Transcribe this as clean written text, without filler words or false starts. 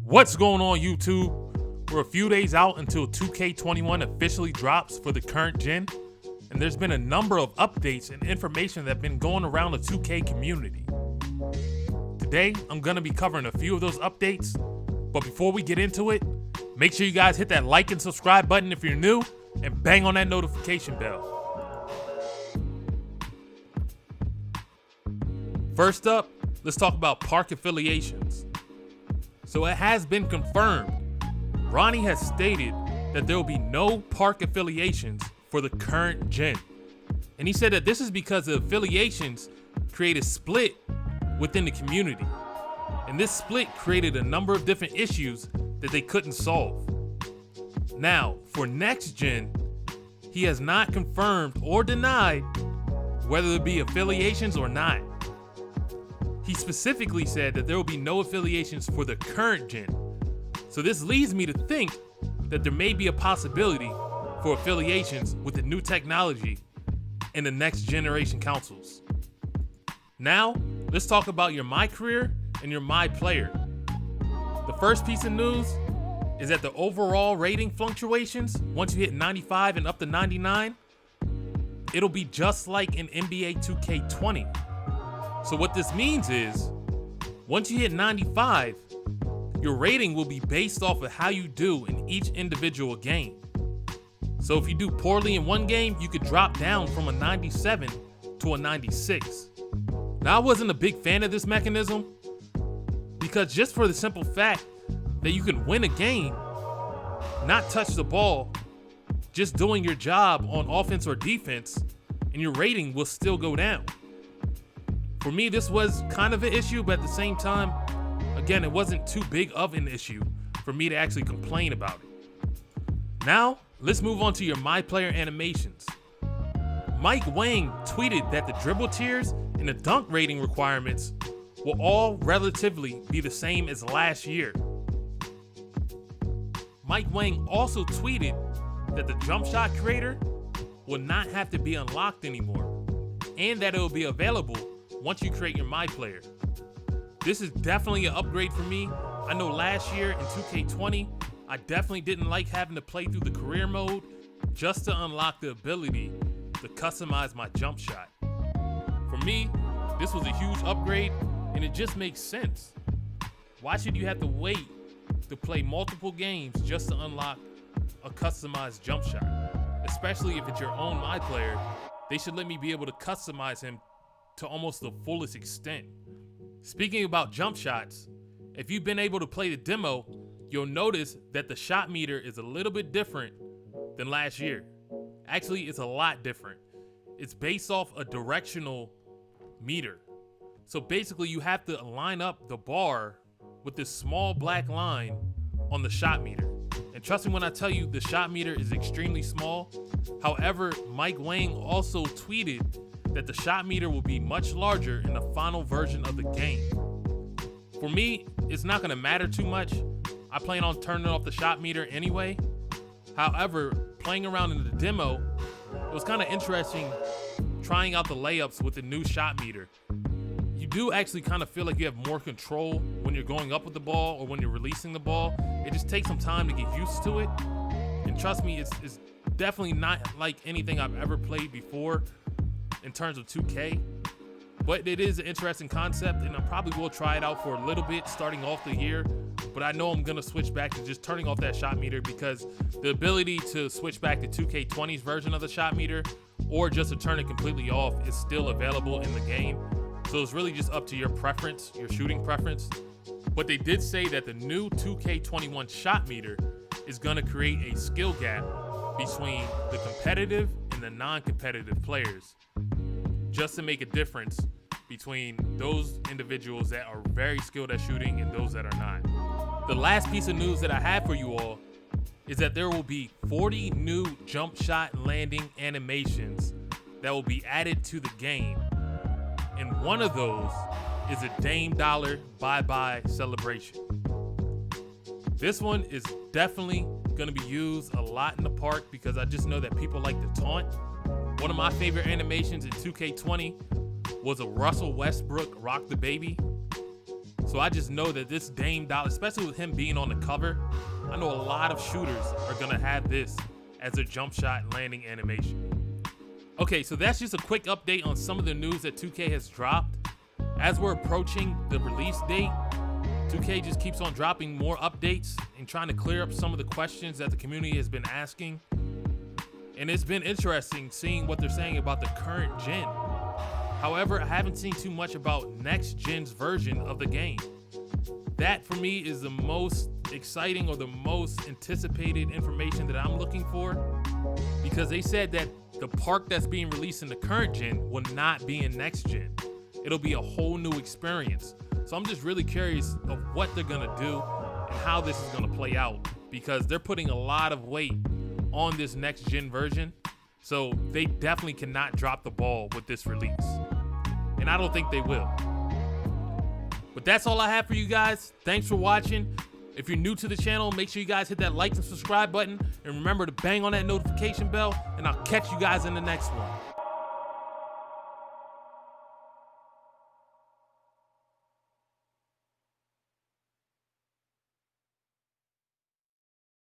What's going on, YouTube? We're a few days out until 2K21 officially drops for the current gen, and there's been a number of updates and information that have been going around the 2K community. Today, I'm going to be covering a few of those updates, but before we get into it, make sure you guys hit that like and subscribe button if you're new, and bang on that notification bell. First up, let's talk about park affiliations. So it has been confirmed. Ronnie has stated that there will be no park affiliations for the current gen. And he said that this is because the affiliations create a split within the community. And this split created a number of different issues that they couldn't solve. Now, for next gen, he has not confirmed or denied whether there be affiliations or not. He specifically said that there will be no affiliations for the current gen. So this leads me to think that there may be a possibility for affiliations with the new technology in the next generation consoles. Now, let's talk about your MyCareer and your MyPlayer. The first piece of news is that the overall rating fluctuations, once you hit 95 and up to 99, it'll be just like in NBA 2K20. So what this means is, once you hit 95, your rating will be based off of how you do in each individual game. So if you do poorly in one game, you could drop down from a 97 to a 96. Now, I wasn't a big fan of this mechanism because just for the simple fact that you can win a game, not touch the ball, just doing your job on offense or defense, and your rating will still go down. For me, this was kind of an issue, but at the same time, again, it wasn't too big of an issue for me to actually complain about it. Now, let's move on to your MyPlayer animations. Mike Wang tweeted that the dribble tiers and the dunk rating requirements will all relatively be the same as last year. Mike Wang also tweeted that the jump shot creator will not have to be unlocked anymore, and that it will be available once you create your MyPlayer. This is definitely an upgrade for me. I know last year in 2K20, I definitely didn't like having to play through the career mode just to unlock the ability to customize my jump shot. For me, this was a huge upgrade, and it just makes sense. Why should you have to wait to play multiple games just to unlock a customized jump shot? Especially if it's your own MyPlayer, they should let me be able to customize him to almost the fullest extent. Speaking about jump shots, if you've been able to play the demo, you'll notice that the shot meter is a little bit different than last year. Actually, it's a lot different. It's based off a directional meter. So basically, you have to line up the bar with this small black line on the shot meter. And trust me when I tell you, the shot meter is extremely small. However, Mike Wang also tweeted that the shot meter will be much larger in the final version of the game. For me, it's not going to matter too much. I plan on turning off the shot meter anyway. However, playing around in the demo, it was kind of interesting trying out the layups with the new shot meter. You do actually kind of feel like you have more control when you're going up with the ball or when you're releasing the ball. It just takes some time to get used to it. And trust me, it's definitely not like anything I've ever played before in terms of 2K, but it is an interesting concept, and I probably will try it out for a little bit starting off the year. But I know I'm gonna switch back to just turning off that shot meter, because the ability to switch back to 2K20's version of the shot meter or just to turn it completely off is still available in the game. So it's really just up to your preference, your shooting preference. But they did say that the new 2K21 shot meter is gonna create a skill gap between the competitive and the non-competitive players, just to make a difference between those individuals that are very skilled at shooting and those that are not. The last piece of news that I have for you all is that there will be 40 new jump shot landing animations that will be added to the game. And one of those is a Dame Dollar bye-bye celebration. This one is definitely gonna be used a lot in the park because I just know that people like to taunt. One of my favorite animations in 2K20 was a Russell Westbrook Rock the Baby. So I just know that this Dame Dollar, especially with him being on the cover, I know a lot of shooters are gonna have this as a jump shot landing animation. Okay, so that's just a quick update on some of the news that 2K has dropped. As we're approaching the release date, 2K just keeps on dropping more updates and trying to clear up some of the questions that the community has been asking. And it's been interesting seeing what they're saying about the current gen. However, I haven't seen too much about next gen's version of the game. That for me is the most exciting or the most anticipated information that I'm looking for, because they said that the park that's being released in the current gen will not be in next gen. It'll be a whole new experience. So I'm just really curious of what they're gonna do and how this is gonna play out, because they're putting a lot of weight on this next gen version. So they definitely cannot drop the ball with this release. And I don't think they will. But that's all I have for you guys. Thanks for watching. If you're new to the channel, make sure you guys hit that like and subscribe button. And remember to bang on that notification bell. And I'll catch you guys in the next one.